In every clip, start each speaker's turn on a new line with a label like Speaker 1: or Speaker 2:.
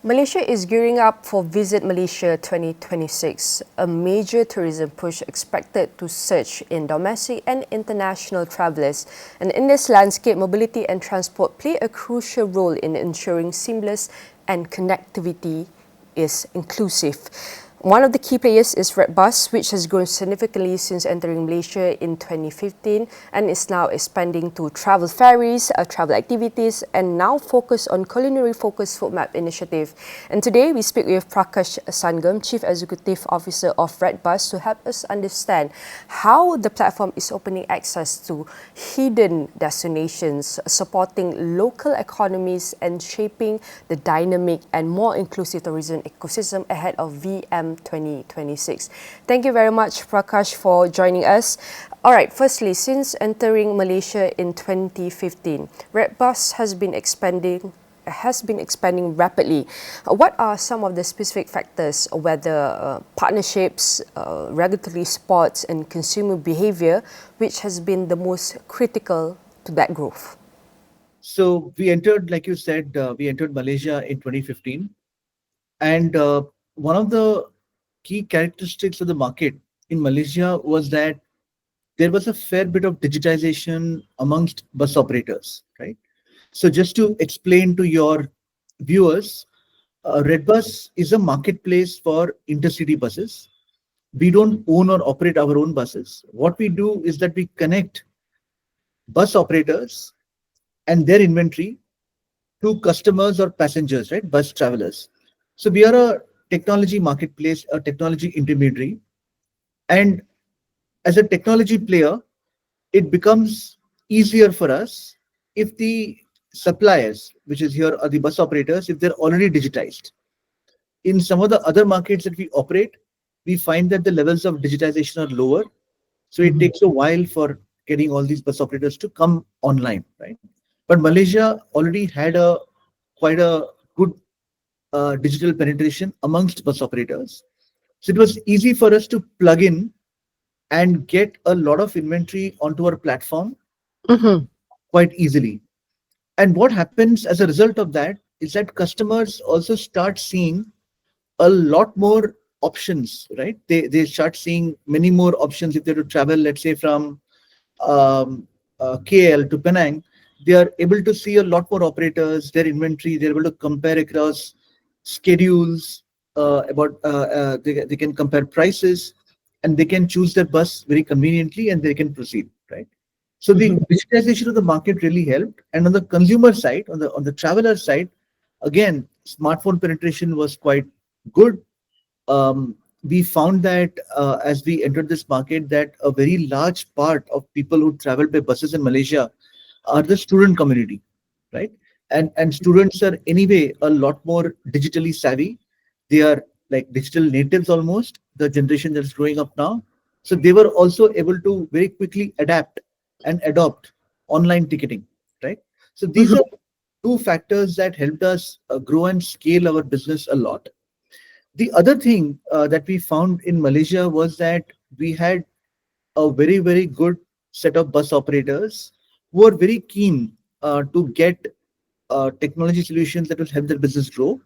Speaker 1: Malaysia is gearing up for Visit Malaysia 2026, a major tourism push expected to surge in domestic and international travellers. And in this landscape, mobility and transport play a crucial role in ensuring seamless and connectivity is inclusive. One of the key players is redBus, which has grown significantly since entering Malaysia in 2015 and is now expanding to travel ferries, travel activities, and now focus on culinary-focused food map initiative. And today we speak with Prakash Sangam, Chief Executive Officer of redBus, to help us understand how the platform is opening access to hidden destinations, supporting local economies, and shaping the dynamic and more inclusive tourism ecosystem ahead of VM 2026. Thank you very much, Prakash, for joining us. All right, firstly, since entering Malaysia in 2015, redBus has been expanding rapidly. What are some of the specific factors, whether partnerships, regulatory spots, and consumer behavior, which has been the most critical to that growth?
Speaker 2: So we entered, like you said, we entered Malaysia in 2015. And one of the key characteristics of the market in Malaysia was that there was a fair bit of digitization amongst bus operators, right? So just to explain to your viewers, redBus is a marketplace for intercity buses. We don't own or operate our own buses. What we do is that we connect bus operators and their inventory to customers or passengers, right? Bus travelers. So we are a technology marketplace, a technology intermediary. And as a technology player, it becomes easier for us if the suppliers, which is here are the bus operators, if they're already digitized. In some of the other markets that we operate, we find that the levels of digitization are lower. So it takes a while for getting all these bus operators to come online, right? But Malaysia already had a quite a good digital penetration amongst bus operators. So it was easy for us to plug in and get a lot of inventory onto our platform quite easily. And what happens as a result of that is that customers also start seeing a lot more options, right? They start seeing many more options if they to travel, let's say from KL to Penang. They are able to see a lot more operators, their inventory. They're able to compare across schedules. They can compare prices, and they can choose their bus very conveniently, and they can proceed, right? So the digitization of the market really helped. And on the consumer side, on the traveler side, again, smartphone penetration was quite good. We found that as we entered this market, that a very large part of people who travel by buses in Malaysia are the student community, right? And students are anyway a lot more digitally savvy. They are like digital natives almost, the generation that's growing up now. So they were also able to very quickly adapt and adopt online ticketing, right? So these are two factors that helped us grow and scale our business a lot. The other thing that we found in Malaysia was that we had a very, very good set of bus operators who are very keen to get technology solutions that will help their business grow.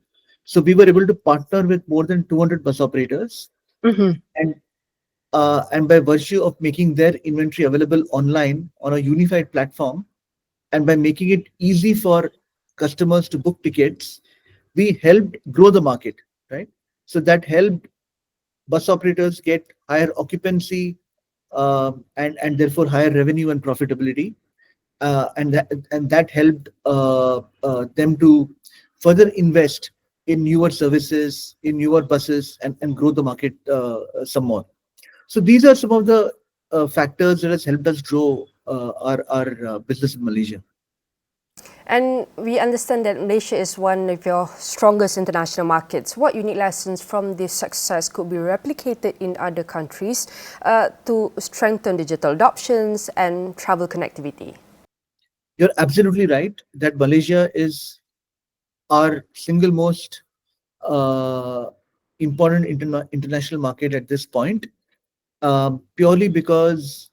Speaker 2: So we were able to partner with more than 200 bus operators, and by virtue of making their inventory available online on a unified platform, and by making it easy for customers to book tickets, we helped grow the market, right? So that helped bus operators get higher occupancy, and therefore higher revenue and profitability, and that helped them to further invest in newer services, in newer buses, and grow the market some more. So these are some of the factors that has helped us grow our business in Malaysia.
Speaker 1: And we understand that Malaysia is one of your strongest international markets. What unique lessons from this success could be replicated in other countries to strengthen digital adoptions and travel connectivity?
Speaker 2: You're absolutely right that Malaysia is our single most uh, important international market at this point, purely because,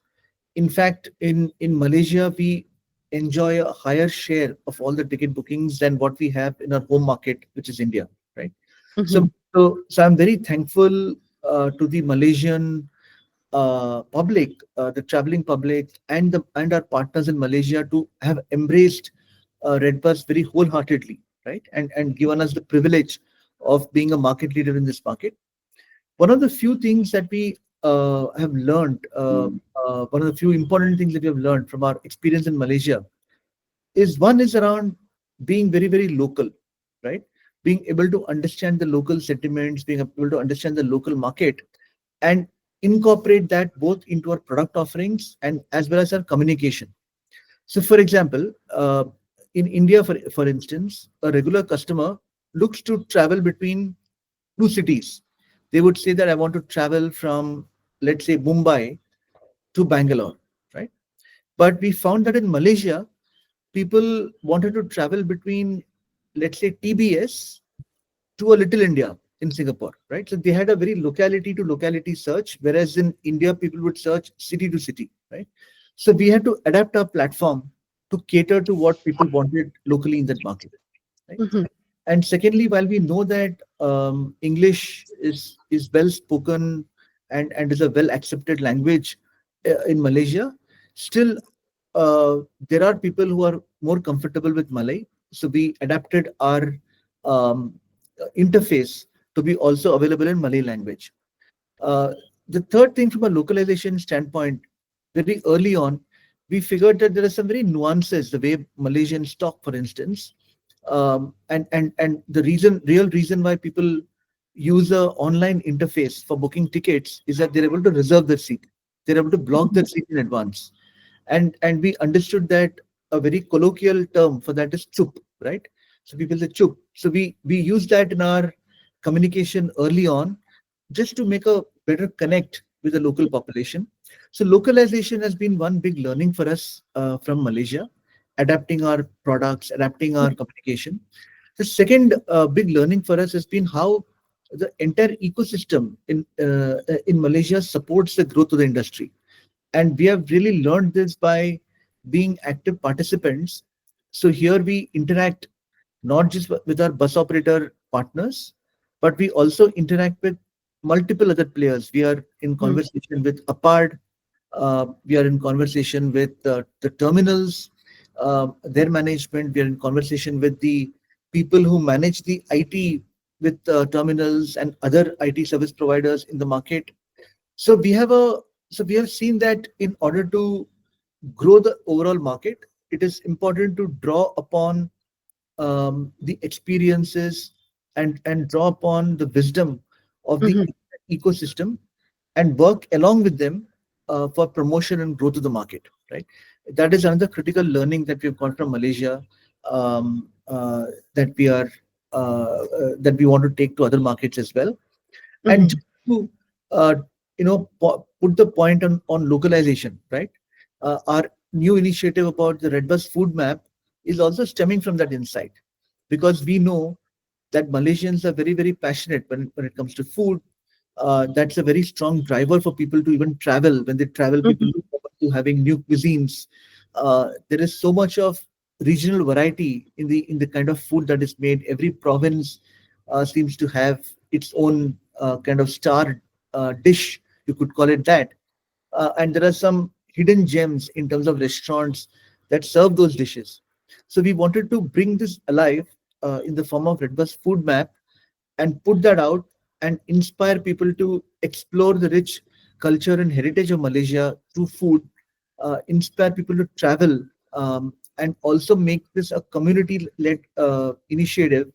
Speaker 2: in fact, in Malaysia, we enjoy a higher share of all the ticket bookings than what we have in our home market, which is India, right? So, so I'm very thankful to the Malaysian public, the traveling public, and our partners in Malaysia to have embraced redBus very wholeheartedly, right? And given us the privilege of being a market leader in this market. One of the few things that we have learned, one of the few important things that we have learned from our experience in Malaysia is one is around being very, very local, right? Being able to understand the local sentiments, being able to understand the local market, and incorporate that both into our product offerings and as well as our communication. So, for example, in India, for instance, a regular customer looks to travel between two cities. They would say that I want to travel from, let's say, Mumbai to Bangalore, right? But we found that in Malaysia, people wanted to travel between, let's say, TBS to a Little India in Singapore, right? So they had a very locality to locality search, whereas in India, people would search city to city, right? So we had to adapt our platform to cater to what people wanted locally in that market, right? And secondly, while we know that English is well spoken and is a well accepted language in Malaysia, still there are people who are more comfortable with Malay. So we adapted our um, interface to be also available in Malay language. Uh, the third thing from a localization standpoint, very early on, we figured that there are some very nuances, the way Malaysians talk, for instance, and the real reason why people use a online interface for booking tickets is that they're able to reserve their seat. They're able to block their seat in advance, and we understood that a very colloquial term for that is chup, right? So people say chup. So we use that in our communication early on just to make a better connect with the local population. So localization has been one big learning for us from Malaysia, adapting our products, adapting our communication. The second big learning for us has been how the entire ecosystem in Malaysia supports the growth of the industry, and we have really learned this by being active participants. So here we interact not just with our bus operator partners, but we also interact with multiple other players. We are in conversation with Apard, we are in conversation with the terminals, their management. We are in conversation with the people who manage the IT with terminals and other IT service providers in the market. So we have seen that in order to grow the overall market, it is important to draw upon the experiences and draw upon the wisdom of the ecosystem and work along with them for promotion and growth of the market. Right, that is another critical learning that we've got from Malaysia, that we want to take to other markets as well. And just to uh, put the point on localization, right? Our new initiative about the redBus food map is also stemming from that insight, because we know that Malaysians are very, very passionate when it comes to food. That's a very strong driver for people to even travel. When they travel, people look forward to having new cuisines. There is so much of regional variety in the kind of food that is made. Every province seems to have its own kind of star dish, you could call it that. And there are some hidden gems in terms of restaurants that serve those dishes. So we wanted to bring this alive in the form of redBus food map and put that out and inspire people to explore the rich culture and heritage of Malaysia through food, inspire people to travel, and also make this a community-led initiative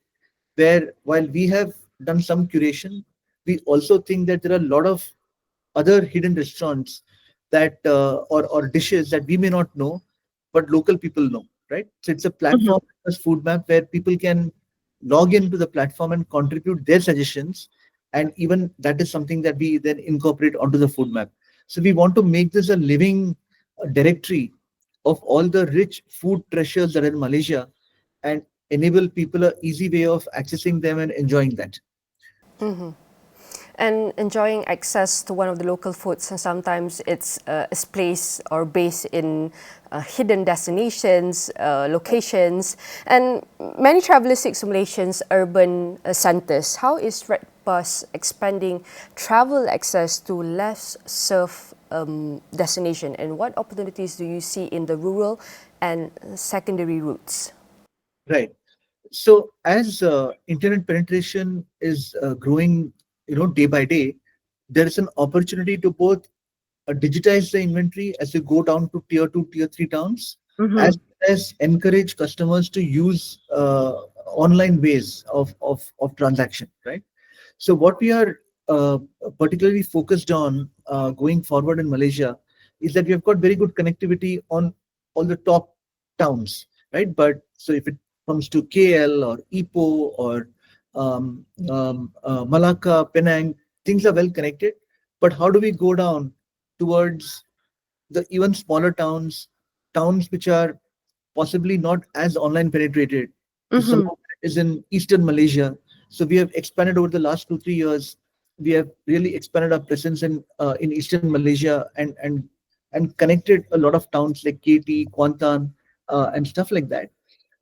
Speaker 2: where, while we have done some curation, we also think that there are a lot of other hidden restaurants that or dishes that we may not know, but local people know, right? So it's a platform as food map where people can log into the platform and contribute their suggestions, and even that is something that we then incorporate onto the food map. So we want to make this a living directory of all the rich food treasures that are in Malaysia, and enable people a easy way of accessing them and enjoying that.
Speaker 1: and enjoying access to one of the local foods. And sometimes it's placed or based in hidden destinations, locations, and many travelers seek to Malaysia's urban centres. How is redBus expanding travel access to less served destination, and what opportunities do you see in the rural and secondary routes?
Speaker 2: Right. So as internet penetration is growing, day by day, there is an opportunity to both digitize the inventory as you go down to tier two, tier three towns, as well as encourage customers to use online ways of transaction, right? So what we are uh, particularly focused on going forward in Malaysia is that we have got very good connectivity on all the top towns, right? But so if it comes to KL or Ipoh or Malacca, Penang, things are well connected. But how do we go down towards the even smaller towns, towns which are possibly not as online penetrated? So some of it is in eastern Malaysia. So we have expanded over the last 2 3 years. We have really expanded our presence in eastern Malaysia and connected a lot of towns like KT, Kuantan, and stuff like that.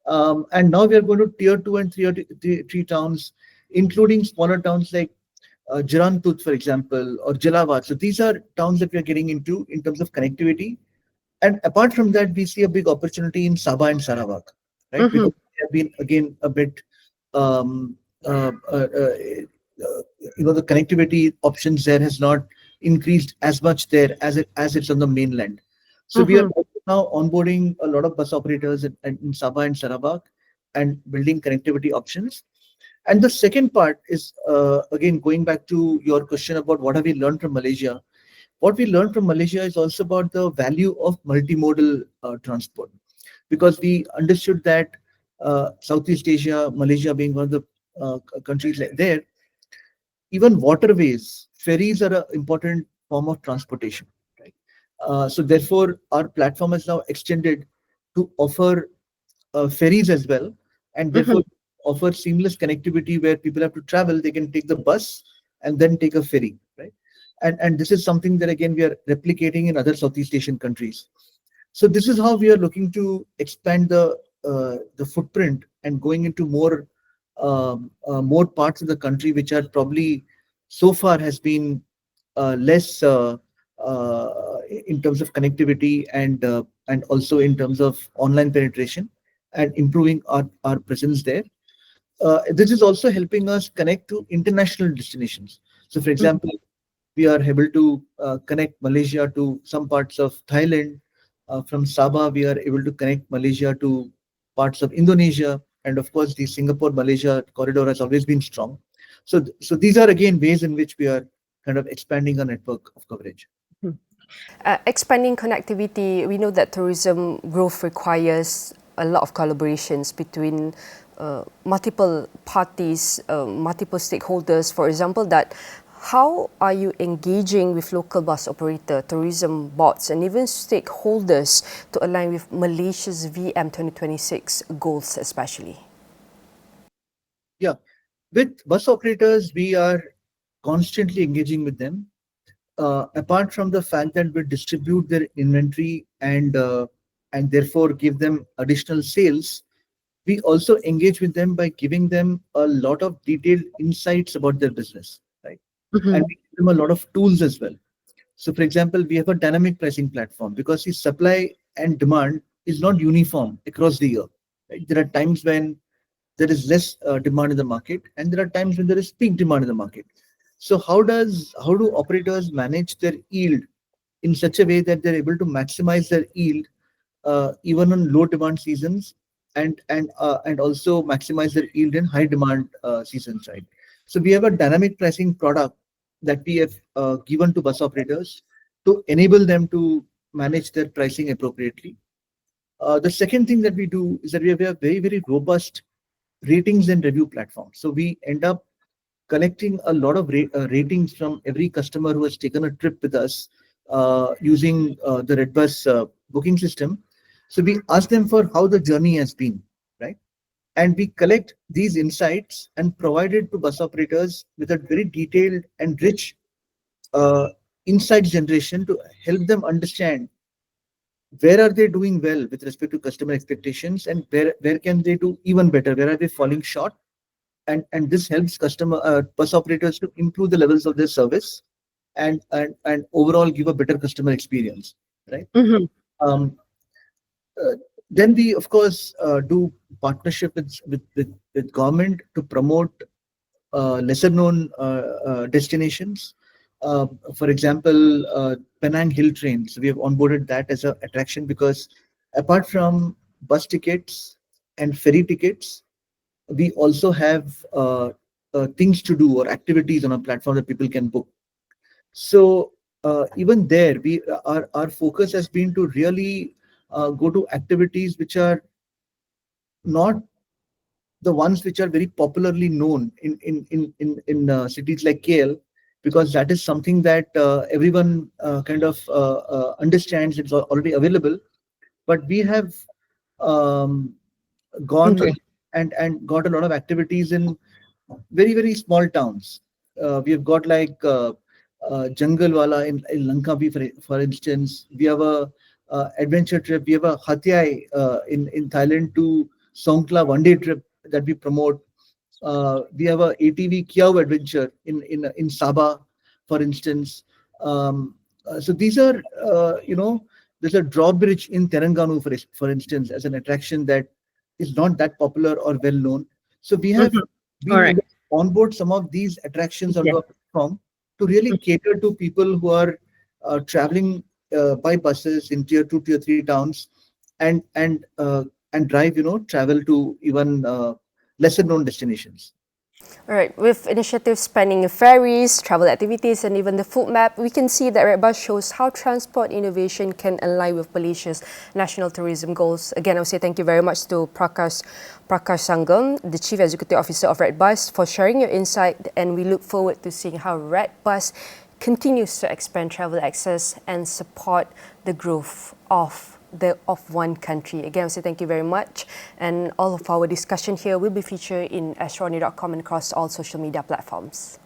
Speaker 2: And now we are going to tier two and three towns, including smaller towns like Jirantut, for example, or Jalawat. So these are towns that we are getting into in terms of connectivity. And apart from that, we see a big opportunity in Sabah and Sarawak, right? Because they have been again a bit, um, uh, uh, uh, the connectivity options there has not increased as much there as it's on the mainland. So we are also now onboarding a lot of bus operators in Sabah and Sarawak and building connectivity options. And the second part is again going back to your question about what have we learned from Malaysia. What we learned from Malaysia is also about the value of multimodal transport, because we understood that Southeast Asia, Malaysia being one of the countries like there, even waterways, ferries are an important form of transportation. Right? So therefore, our platform is now extended to offer ferries as well, and therefore offer seamless connectivity where people have to travel. They can take the bus and then take a ferry, right? And this is something that again we are replicating in other Southeast Asian countries. So this is how we are looking to expand the footprint and going into more parts of the country which are probably so far has been less in terms of connectivity and also in terms of online penetration and improving our presence there. This is also helping us connect to international destinations. So, for example, we are able to connect Malaysia to some parts of Thailand. From Sabah, we are able to connect Malaysia to parts of Indonesia. And of course, the Singapore Malaysia corridor has always been strong. So these are again ways in which we are kind of expanding our network of coverage.
Speaker 1: Expanding connectivity, we know that tourism growth requires a lot of collaborations between multiple parties, multiple stakeholders. For example, that how are you engaging with local bus operator, tourism boards, and even stakeholders to align with Malaysia's VM 2026 goals, especially?
Speaker 2: Yeah, with bus operators, we are constantly engaging with them. Apart from the fact that we distribute their inventory and therefore give them additional sales, we also engage with them by giving them a lot of detailed insights about their business, right? And we give them a lot of tools as well. So, for example, we have a dynamic pricing platform because the supply and demand is not uniform across the year. Right? There are times when there is less demand in the market, and there are times when there is peak demand in the market. So, how do operators manage their yield in such a way that they're able to maximize their yield even on low demand seasons and also maximize their yield in high demand seasons, right? So we have a dynamic pricing product that we have given to bus operators to enable them to manage their pricing appropriately. The second thing that we do is that we have a very, very robust ratings and review platform. So we end up collecting a lot of ratings from every customer who has taken a trip with us using the redBus booking system. So we ask them for how the journey has been, right? and we collect these insights and provide it to bus operators with a very detailed and rich uh, insight generation to help them understand where are they doing well with respect to customer expectations, and where can they do even better, where are they falling short, and this helps customer bus operators to improve the levels of their service, and overall give a better customer experience, right?
Speaker 1: Mm-hmm.
Speaker 2: um, uh, then we of course do partnership with government to promote lesser known destinations. Uh, for example, Penang Hill Trains, we have onboarded that as an attraction because apart from bus tickets and ferry tickets, we also have things to do or activities on a platform that people can book. So even there, our focus has been to really go to activities which are not the ones which are very popularly known in cities like KL, because that is something that everyone kind of understands. It's already available, but we have um, gone
Speaker 1: Okay.
Speaker 2: and got a lot of activities in very small towns. We have got like Jangalwala in Lankavi, for instance. We have a adventure trip. We have a Hatyai in Thailand to Songkla one-day trip that we promote. We have a ATV Kiau adventure in Sabah, for instance. So these are there's a drawbridge in Telangana, for instance, as an attraction that is not that popular or well known. So we have
Speaker 1: Mm-hmm. All
Speaker 2: been
Speaker 1: right.
Speaker 2: able to onboard some of these attractions onto
Speaker 1: Yeah.
Speaker 2: our platform to really cater to people who are traveling by buses in tier 2, tier 3 towns, and and uh, and drive, travel to even lesser known destinations.
Speaker 1: All right, with initiatives spanning ferries, travel activities, and even the food map, we can see that redBus shows how transport innovation can align with Malaysia's national tourism goals. Again, I would say thank you very much to Prakash Sangam, the Chief Executive Officer of redBus, for sharing your insight, and we look forward to seeing how redBus continues to expand travel access and support the growth of one country. Again, I say thank you very much. And all of our discussion here will be featured in astroni.com and across all social media platforms.